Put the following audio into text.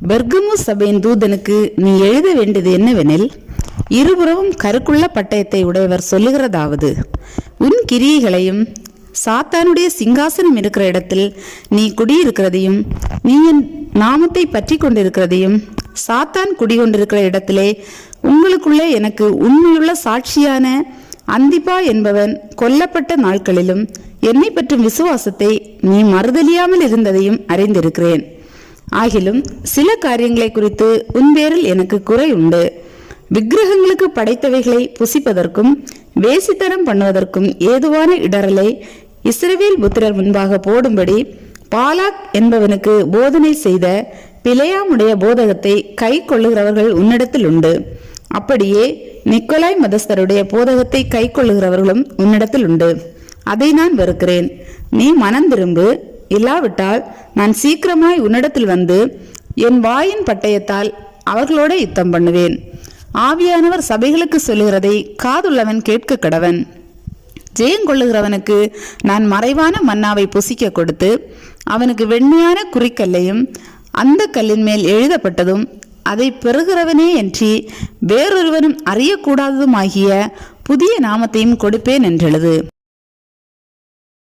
பெர்கமு சபையின் தூதனுக்கு நீ எழுத வேண்டியது என்னவெனில், இருபுறமும் கருக்குள்ள பட்டயத்தை உடையவர் சொல்லுகிறதாவது, உன் கிரியைகளையும் சாத்தானுடைய சிங்காசனம் இருக்கிற இடத்தில் நீ குடியிருக்கிறதையும், நீ என் நாமத்தை பற்றி கொண்டிருக்கிறதையும், சாத்தான் குடிகொண்டிருக்கிற இடத்திலே உங்களுக்குள்ளே எனக்கு உண்மையுள்ள சாட்சியான அந்திப்பா என்பவன் கொல்லப்பட்ட நாட்களிலும் என்னை பற்றும் விசுவாசத்தை நீ மறுதலியாமல் இருந்ததையும் அறிந்திருக்கிறேன். ஆகிலும் சில காரியங்களை குறித்து உன் பேரில் எனக்கு குறை உண்டு. விக்கிரகங்களுக்கு படைத்தவைகளை புசிப்பதற்கும் வேசித்தனம் பண்ணுவதற்கும் ஏதுவான இடரலை இஸ்ரவேல் புத்திரர் முன்பாக போடும்படி பாலாக் என்பவனுக்கு போதனை செய்த பிலேயாமுடைய போதகத்தை கை கொள்ளுகிறவர்கள் உன்னிடத்தில் உண்டு. அப்படியே நிக்கோலாய் மதஸ்தருடைய போதகத்தை கை கொள்ளுகிறவர்களும் உன்னிடத்தில் உண்டு. அதை நான் வெறுக்கிறேன். நீ மனம் திரும்பு, இல்லாவிட்டால் நான் சீக்கிரமாய் உன்னிடத்தில் வந்து என் வாயின் பட்டயத்தால் அவர்களோட யுத்தம் பண்ணுவேன். ஆவியானவர் சபைகளுக்கு சொல்லுகிறதை காதுள்ளவன் கேட்க கடவன். ஜெயங்கொள்ளுகிறவனுக்கு நான் மறைவான மன்னாவை புசிக்க கொடுத்து அவனுக்கு வெண்மையான குறிக்கல்லையும் அந்த கல்லின் மேல் எழுதப்பட்டதும் அதை பெறுகிறவனே என்று வேறொருவனும் அறியக்கூடாததுமாகிய புதிய நாமத்தையும் கொடுப்பேன் என்றெழுது.